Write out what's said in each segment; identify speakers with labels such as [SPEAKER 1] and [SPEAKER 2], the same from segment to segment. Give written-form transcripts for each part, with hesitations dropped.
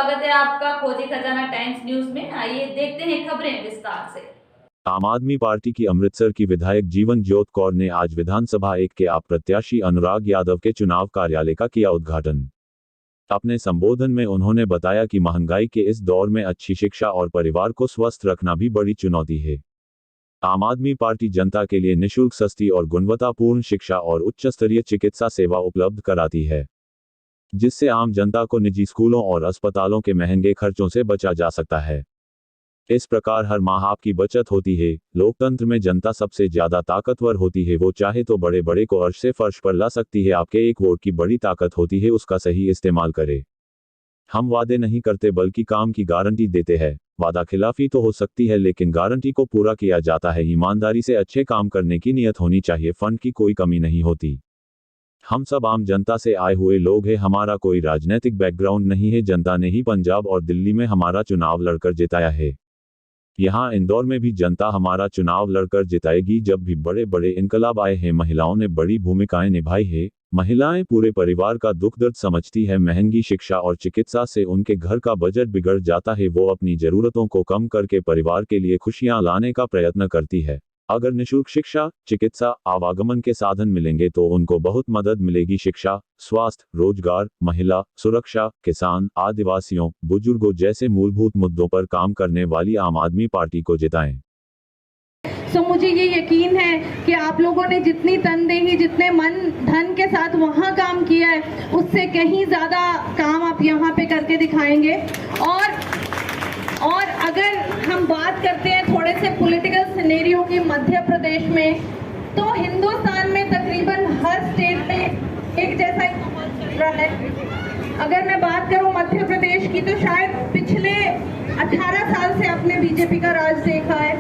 [SPEAKER 1] स्वागत है आपका खोजी खजाना टाइम्स न्यूज में। आइए देखते हैं खबरें विस्तार से।
[SPEAKER 2] आम आदमी पार्टी की अमृतसर की विधायक जीवनज्योत कौर ने आज विधानसभा 1 के आप प्रत्याशी अनुराग यादव के चुनाव कार्यालय का किया उद्घाटन। अपने संबोधन में उन्होंने बताया कि महंगाई के इस दौर में अच्छी शिक्षा और परिवार को स्वस्थ रखना भी बड़ी चुनौती है। आम आदमी पार्टी जनता के लिए निःशुल्क, सस्ती और गुणवत्तापूर्ण शिक्षा और उच्च स्तरीय चिकित्सा सेवा उपलब्ध कराती है, जिससे आम जनता को निजी स्कूलों और अस्पतालों के महंगे खर्चों से बचा जा सकता है। इस प्रकार हर माह आपकी बचत होती है। लोकतंत्र में जनता सबसे ज्यादा ताकतवर होती है, वो चाहे तो बड़े बड़े को अर्श से फर्श पर ला सकती है। आपके एक वोट की बड़ी ताकत होती है, उसका सही इस्तेमाल करें। हम वादे नहीं करते बल्कि काम की गारंटी देते हैं। वादा खिलाफी तो हो सकती है लेकिन गारंटी को पूरा किया जाता है। ईमानदारी से अच्छे काम करने की नीयत होनी चाहिए। फंड की कोई कमी नहीं होती। हम सब आम जनता से आए हुए लोग हैं। हमारा कोई राजनीतिक बैकग्राउंड नहीं है। जनता ने ही पंजाब और दिल्ली में हमारा चुनाव लड़कर जिताया है। यहाँ इंदौर में भी जनता हमारा चुनाव लड़कर जिताएगी। जब भी बड़े बड़े इनकलाब आए हैं, महिलाओं ने बड़ी भूमिकाएं निभाई है। महिलाएं पूरे परिवार का दुख दर्द समझती है। महंगी शिक्षा और चिकित्सा से उनके घर का बजट बिगड़ जाता है। वो अपनी जरूरतों को कम करके परिवार के लिए खुशियां लाने का प्रयत्न करती है। अगर निःशुल्क शिक्षा, चिकित्सा, आवागमन के साधन मिलेंगे तो उनको बहुत मदद मिलेगी। शिक्षा, स्वास्थ्य, रोजगार, महिला सुरक्षा, किसान, आदिवासियों, बुजुर्गों जैसे मूलभूत मुद्दों पर काम करने वाली आम आदमी पार्टी को जिताएं।
[SPEAKER 3] मुझे ये यकीन है कि आप लोगों ने जितनी तनदेही, जितने मन धन के साथ वहाँ काम किया है, उससे कहीं ज्यादा काम आप यहाँ पे करके दिखाएंगे। और अगर हम बात करते हैं थोड़े से पॉलिटिकल सिनेरियो की मध्य प्रदेश में, तो हिंदुस्तान में तकरीबन हर स्टेट में एक जैसा ही माहौल चल रहा है। अगर मैं बात करूं मध्य प्रदेश की, तो शायद पिछले 18 साल से आपने बीजेपी का राज देखा है,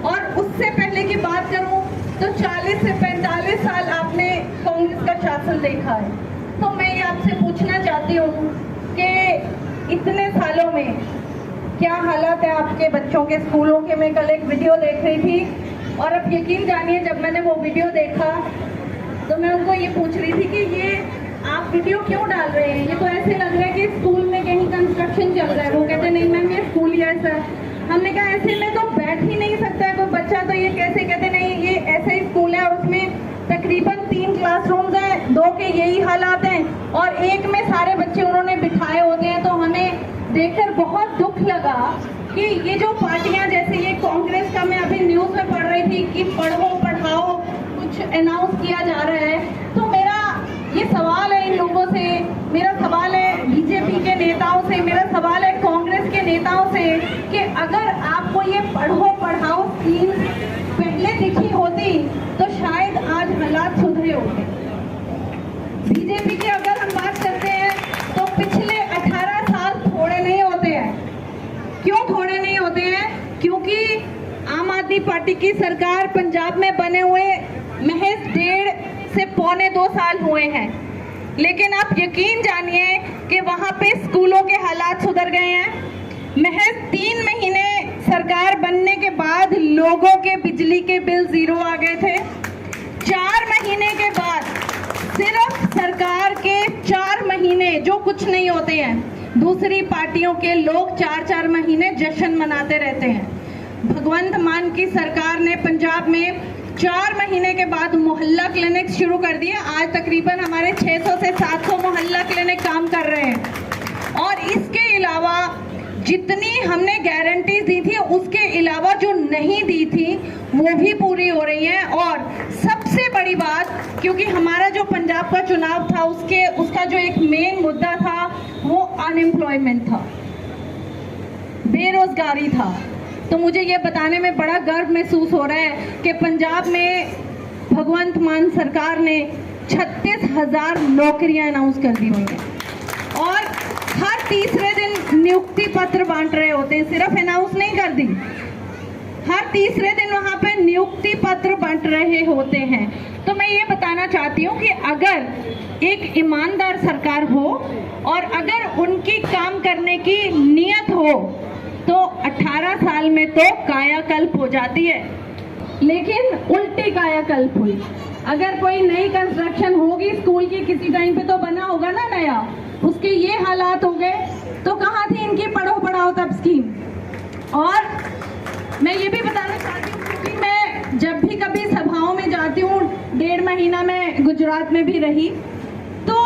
[SPEAKER 3] और उससे पहले की बात करूं तो 40 से 45 साल आपने कांग्रेस का शासन देखा है। तो मैं ये आपसे पूछना चाहती हूँ कि इतने सालों में क्या हालात है आपके बच्चों के स्कूलों के। मैं कल एक वीडियो देख रही थी और अब यकीन जानिए, जब मैंने वो वीडियो देखा तो मैं उनको ये पूछ रही थी कि ये आप वीडियो क्यों डाल रहे हैं, ये तो ऐसे लग रहा है कि स्कूल में कहीं कंस्ट्रक्शन चल रहा है। वो कहते नहीं मैम, ये स्कूल ही ऐसा है। हमने कहा ऐसे में तो बैठ ही नहीं सकता है कोई बच्चा, तो ये कैसे? कहते नहीं, ये ऐसा ही स्कूल है और उसमें तकरीबन 3 क्लासरूम्स हैं, 2 के यही हालात हैं और एक में सारे बच्चे उन्होंने बिठाए होते हैं। तो हमें देखकर बहुत दुख लगा कि ये जो पार्टियां, जैसे ये कांग्रेस का, मैं अभी न्यूज में पढ़ रही थी कि पढ़ो पढ़ाओ कुछ अनाउंस किया जा रहा है। तो मेरा ये सवाल है इन लोगों से, मेरा सवाल है बीजेपी के नेताओं से, मेरा सवाल है कांग्रेस के नेताओं से कि अगर आपको ये पढ़ो पढ़ाओ स्कीम पहले दिखी होती तो शायद आज हालात सुधरे होते। बीजेपी की अगर हम बात करते हैं तो पिछले 18 साल थोड़े नहीं होते हैं। क्यों थोड़े नहीं होते हैं? क्योंकि आम आदमी पार्टी की सरकार पंजाब में बने हुए महज 1.5 से पौने 2 साल हुए हैं, लेकिन आप यकीन जानिए कि वहां पे स्कूलों के हालात सुधर गए हैं। महज 3 महीने सरकार बनने के बाद लोगों के बिजली के बिल 0 आ गए थे। 4 महीने के बाद, सिर्फ सरकार के 4 महीने जो कुछ नहीं होते हैं, दूसरी पार्टियों के लोग 4-4 महीने जश्न मनाते रहते हैं। भगवंत मान की सरकार ने पंजाब में 4 महीने के बाद मोहल्ला क्लिनिक शुरू कर दिए। आज तकरीबन हमारे 600 से 700 मोहल्ला क्लिनिक काम कर रहे हैं। और इसके अलावा जितनी हमने गारंटी दी थी, उसके अलावा जो नहीं दी थी वो भी पूरी हो रही है। और सबसे बड़ी बात, क्योंकि हमारा जो पंजाब का चुनाव था उसका जो एक मेन मुद्दा था वो अनएम्प्लॉयमेंट था, बेरोजगारी था। तो मुझे ये बताने में बड़ा गर्व महसूस हो रहा है कि पंजाब में भगवंत मान सरकार ने 36,000 नौकरियां अनाउंस कर दी हुई हैं और हर तीसरे दिन नियुक्ति पत्र बांट रहे होते हैं। सिर्फ अनाउंस नहीं कर दी, हर तीसरे दिन वहां पे नियुक्ति पत्र बांट रहे होते हैं। तो मैं ये बताना चाहती हूँ कि अगर एक ईमानदार सरकार हो और अगर उनकी काम करने की नीयत हो तो 18 साल में तो कायाकल्प हो जाती है, लेकिन उल्टी कायाकल्प हुई। अगर कोई नई कंस्ट्रक्शन होगी स्कूल की, किसी टाइम पे तो बना होगा ना नया, उसके ये हालात हो गए, तो कहाँ थी और मैं ये भी बताना चाहती हूँ कि मैं जब भी कभी सभाओं में जाती हूँ, 1.5 महीना मैं गुजरात में भी रही, तो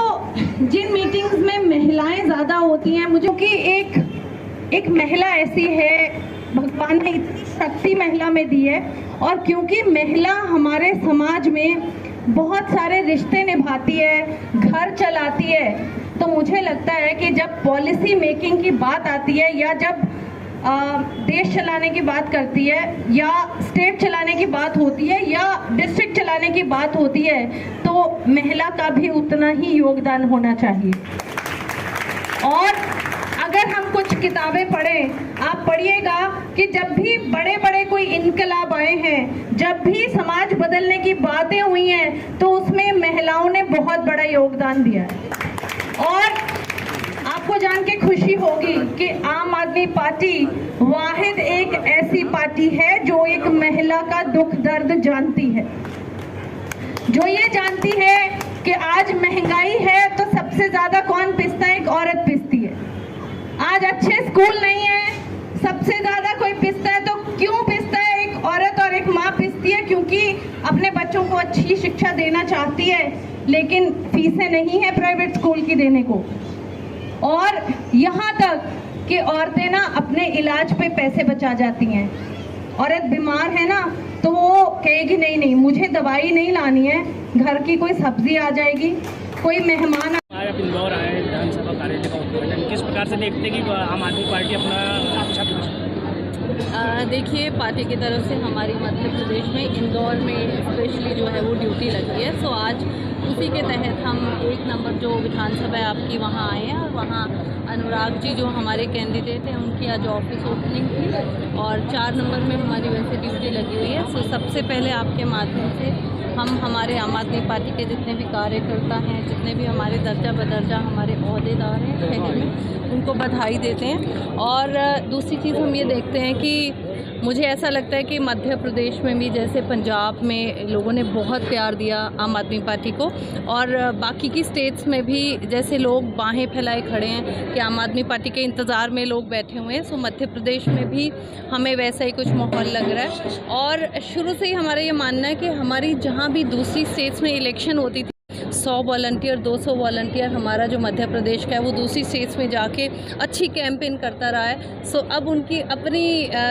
[SPEAKER 3] जिन मीटिंग्स में महिलाएं ज़्यादा होती हैं, मुझे कि एक महिला ऐसी है, भगवान ने इतनी शक्ति महिला में दी है, और क्योंकि महिला हमारे समाज में बहुत सारे रिश्ते निभाती है, घर चलाती है, तो मुझे लगता है कि जब पॉलिसी मेकिंग की बात आती है या जब देश चलाने की बात करती है या स्टेट चलाने की बात होती है या डिस्ट्रिक्ट चलाने की बात होती है, तो महिला का भी उतना ही योगदान होना चाहिए। और अगर हम कुछ किताबें पढ़ें, आप पढ़िएगा कि जब भी बड़े बड़े कोई इनकलाब आए हैं, जब भी समाज बदलने की बातें हुई हैं, तो उसमें महिलाओं ने बहुत बड़ा योगदान दिया है। और आपको जान के खुशी होगी कि आम आदमी पार्टी वाहिद एक ऐसी पार्टी है जो एक महिला का दुख दर्द जानती है, जो ये जानती है कि आज महंगाई है तो सबसे ज्यादा कौन पिसता है? एक औरत पिसती है। आज अच्छे स्कूल नहीं है, सबसे ज्यादा कोई पिसता है तो क्यों पिसता है? एक औरत और एक माँ पिसती है, क्योंकि अपने बच्चों को अच्छी शिक्षा देना चाहती है, लेकिन फीसें नहीं है प्राइवेट स्कूल की देने को। और यहाँ तक कि औरतें ना अपने इलाज पे पैसे बचा जाती हैं। औरत बीमार है ना, तो वो कहेगी नहीं नहीं मुझे दवाई नहीं लानी है, घर की कोई सब्जी आ जाएगी, कोई मेहमान
[SPEAKER 4] आप इंदौर आए हैं विधानसभा कार्यालय का उद्घाटन, किस प्रकार से देखते हैं कि आम आदमी पार्टी अपना अच्छा
[SPEAKER 5] देखिए, पार्टी की तरफ से हमारी मध्य प्रदेश में इंदौर में स्पेशली जो है वो ड्यूटी लगी है। सो आज उसी के तहत हम 1 नंबर जो विधानसभा है आपकी वहाँ आए हैं, और वहाँ अनुराग जी जो हमारे कैंडिडेट हैं उनकी आज ऑफिस ओपनिंग थी, और 4 नंबर में हमारी वैसे ड्यूटी लगी हुई है। सो सबसे पहले आपके माध्यम से हम हमारे आम आदमी पार्टी के जितने भी कार्यकर्ता हैं, जितने भी हमारे दर्जा बदर्जा हमारे ओहदेदार हैं शहर में, उनको बधाई देते हैं। और दूसरी चीज़ हम ये देखते हैं कि मुझे ऐसा लगता है कि मध्य प्रदेश में भी जैसे पंजाब में लोगों ने बहुत प्यार दिया आम आदमी पार्टी को, और बाकी की स्टेट्स में भी जैसे लोग बाहें फैलाए खड़े हैं कि आम आदमी पार्टी के इंतज़ार में लोग बैठे हुए हैं, सो मध्य प्रदेश में भी हमें वैसा ही कुछ माहौल लग रहा है। और शुरू से ही हमारा ये मानना है कि हमारी जहाँ भी दूसरी स्टेट्स में इलेक्शन होती थी, 100 वॉलंटियर 200 वॉलंटियर हमारा जो मध्य प्रदेश का है वो दूसरी स्टेट्स में जाके अच्छी कैंपेन करता रहा है। सो अब उनकी अपनी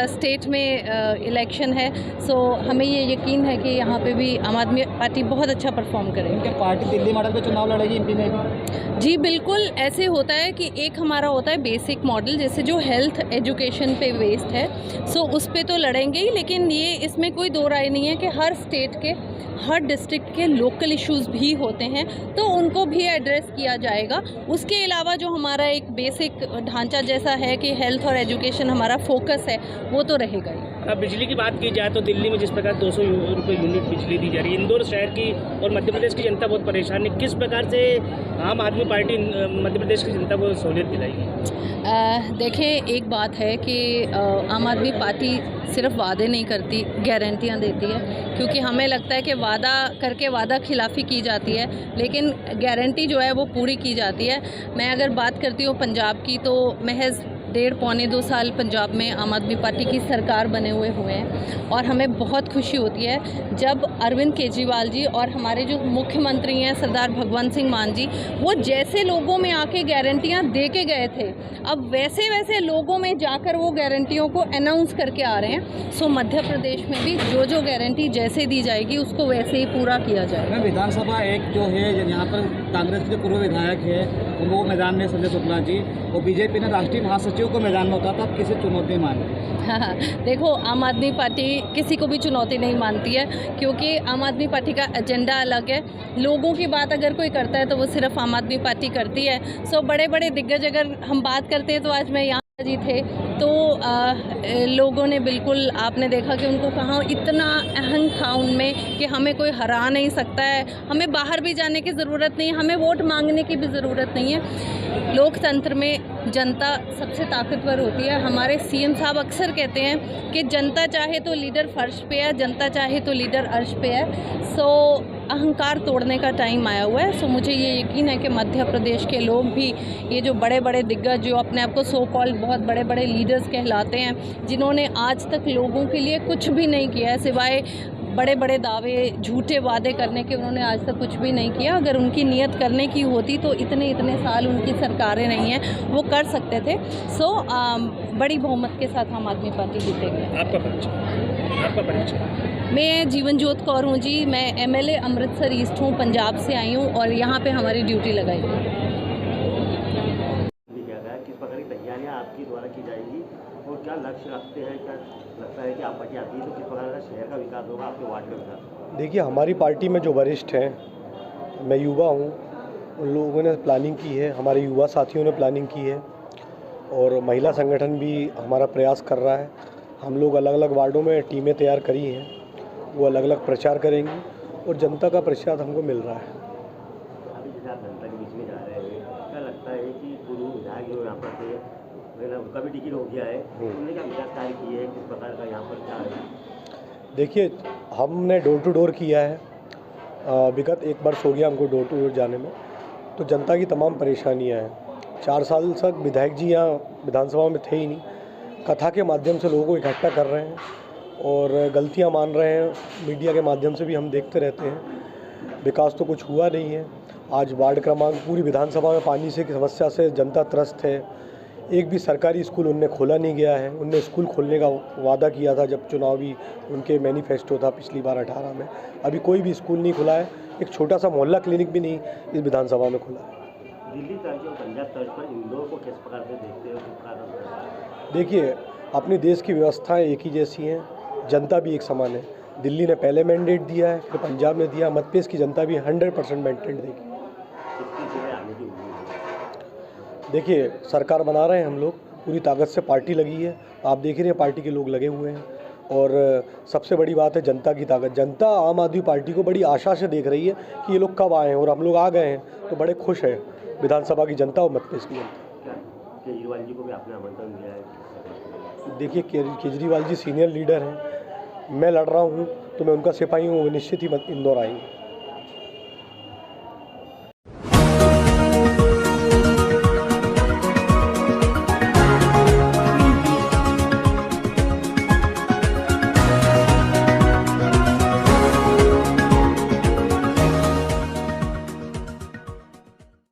[SPEAKER 5] स्टेट में इलेक्शन है, सो हमें ये यकीन है कि यहाँ पे भी आम आदमी पार्टी बहुत अच्छा परफॉर्म करेगी।
[SPEAKER 4] क्या पार्टी दिल्ली मॉडल पे चुनाव लड़ेगी एमपी में भी?
[SPEAKER 5] जी बिल्कुल, ऐसे होता है कि एक हमारा होता है बेसिक मॉडल, जैसे जो हेल्थ एजुकेशन पे बेस्ड है, सो उस पे तो लड़ेंगे ही, लेकिन ये इसमें कोई दो राय नहीं है कि हर स्टेट के हर डिस्ट्रिक्ट के लोकल इश्यूज भी होते हैं, तो उनको भी एड्रेस किया जाएगा। उसके अलावा जो हमारा एक बेसिक ढांचा जैसा है कि हेल्थ और एजुकेशन हमारा फोकस है, वो तो रहेगा ही।
[SPEAKER 4] बिजली की बात की जाए तो दिल्ली में जिस प्रकार 200 रुपये यूनिट बिजली दी जा रही है, इंदौर शहर की और मध्य प्रदेश की जनता बहुत परेशान है, किस प्रकार से आम आदमी पार्टी मध्य प्रदेश की जनता को सहूलियत दिलाएगी?
[SPEAKER 5] देखें, एक बात है कि आम आदमी पार्टी सिर्फ वादे नहीं करती, गारंटियाँ देती है, क्योंकि हमें लगता है कि वादा करके वादा खिलाफ़ी की जाती है, लेकिन गारंटी जो है वो पूरी की जाती है। मैं अगर बात करती हूँ पंजाब की, तो महज 1.5-2 साल पंजाब में आम आदमी पार्टी की सरकार बने हुए हैं, और हमें बहुत खुशी होती है जब अरविंद केजरीवाल जी और हमारे जो मुख्यमंत्री हैं सरदार भगवंत सिंह मान जी, वो जैसे लोगों में आके गारंटियां दे के गए थे, अब वैसे वैसे लोगों में जाकर वो गारंटियों को अनाउंस करके आ रहे हैं। सो मध्य प्रदेश में भी जो जो गारंटी जैसे दी जाएगी उसको वैसे ही पूरा किया जाएगा।
[SPEAKER 6] विधानसभा एक जो है यहाँ पर कांग्रेस के पूर्व विधायक है वो मैदान में, संजय शुक्ला जी, और बीजेपी ने राष्ट्रीय महासचिव को मैदान में उतारा, आप किसे चुनौती मानते?
[SPEAKER 5] हाँ, देखो, आम आदमी पार्टी किसी को भी चुनौती नहीं मानती है, क्योंकि आम आदमी पार्टी का एजेंडा अलग है। लोगों की बात अगर कोई करता है तो वो सिर्फ आम आदमी पार्टी करती है। सो बड़े बड़े दिग्गज अगर हम बात करते हैं, तो आज मैं यहाँ जी थे, तो लोगों ने बिल्कुल, आपने देखा कि उनको कहाँ इतना अहंग था उनमें कि हमें कोई हरा नहीं सकता है, हमें बाहर भी जाने की ज़रूरत नहीं है, हमें वोट मांगने की भी ज़रूरत नहीं है। लोकतंत्र में जनता सबसे ताकतवर होती है। हमारे सीएम साहब अक्सर कहते हैं कि जनता चाहे तो लीडर फर्श पे है, जनता चाहे तो लीडर अर्श पे है। सो अहंकार तोड़ने का टाइम आया हुआ है। सो मुझे ये यकीन है कि मध्य प्रदेश के लोग भी, ये जो बड़े बड़े दिग्गज जो अपने आप को सो कॉल बहुत बड़े बड़े लीडर्स कहलाते हैं, जिन्होंने आज तक लोगों के लिए कुछ भी नहीं किया है सिवाय बड़े बड़े दावे, झूठे वादे करने के, उन्होंने आज तक कुछ भी नहीं किया। अगर उनकी नीयत करने की होती तो इतने साल उनकी सरकारें नहीं हैं, वो कर सकते थे। सो बड़ी बहुमत के साथ आम आदमी पार्टी जीतेगी।
[SPEAKER 4] आपका परिचय?
[SPEAKER 5] मैं जीवन ज्योत कौर हूँ जी। मैं MLA अमृतसर ईस्ट हूँ, पंजाब से आई हूँ और यहाँ पे हमारी ड्यूटी लगाई गई।
[SPEAKER 7] किस प्रकार की तैयारियाँ आपकी द्वारा की जाएगी और क्या लक्ष्य रखते हैं, क्या लगता है कि आप पार्टी आती है तो किस प्रकार का शहर का विकास होगा, आपके वार्ड का विकास?
[SPEAKER 8] देखिए, हमारी पार्टी में जो वरिष्ठ हैं, मैं युवा हूँ, उन लोगों ने प्लानिंग की है, हमारे युवा साथियों ने प्लानिंग की है और महिला संगठन भी हमारा प्रयास कर रहा है। हम लोग अलग अलग वार्डों में टीमें तैयार करी हैं, वो अलग अलग प्रचार करेंगी और जनता का प्रसाद हमको मिल रहा है।
[SPEAKER 7] अभी जैसे आप जनता के बीच में जा रहे हैं, क्या लगता है कि पूर्व विधायक जो यहाँ पर थे, उनका भी टिकट हो गया है, उन्होंने क्या विकास कार्य किए हैं, किस प्रकार का यहाँ पर क्या है?
[SPEAKER 8] देखिए, हमने डोर टू डोर किया है। विगत 1 वर्ष हो गया हमको डोर टू डोर जाने में, तो जनता की तमाम परेशानियाँ हैं। 4 साल तक विधायक जी यहाँ विधानसभा में थे ही नहीं, कथा के माध्यम से लोगों को इकट्ठा कर रहे हैं और गलतियाँ मान रहे हैं। मीडिया के माध्यम से भी हम देखते रहते हैं, विकास तो कुछ हुआ नहीं है। आज वार्ड क्रमांक पूरी विधानसभा में पानी से की समस्या से जनता त्रस्त है। एक भी सरकारी स्कूल उनने खोला नहीं गया है। उनने स्कूल खोलने का वादा किया था जब चुनावी उनके मैनिफेस्टो था पिछली बार 18 में, अभी कोई भी स्कूल नहीं खुला है। एक छोटा सा मोहल्ला क्लिनिक भी नहीं इस विधानसभा में खुला है।
[SPEAKER 7] दिल्ली तर्ज और पंजाब तर्ज पर इंदौर को किस प्रकार से देखते हो, किस प्रकार?
[SPEAKER 8] देखिए, अपने देश की व्यवस्थाएं एक ही जैसी हैं, जनता भी एक समान है। दिल्ली ने पहले मैंडेट दिया है, फिर पंजाब ने दिया, मध्य प्रदेश की जनता भी 100% मैंडेट देगी। देखिए, सरकार बना रहे हैं हम लोग, पूरी ताकत से पार्टी लगी है। आप देख रहे हैं पार्टी के लोग लगे हुए हैं और सबसे बड़ी बात है जनता की ताकत। जनता आम आदमी पार्टी को बड़ी आशा से देख रही है कि ये लोग कब आए हैं और हम लोग आ गए हैं, तो बड़े खुश है विधानसभा की जनता और मध्य प्रदेश की जनता।
[SPEAKER 7] केजरीवाल जी को भी आपने आमंत्रण दिया है?
[SPEAKER 8] देखिए, केजरीवाल जी सीनियर लीडर हैं, मैं लड़ रहा हूँ तो मैं उनका सिपाही हूँ, वो निश्चित ही इंदौर आएंगे।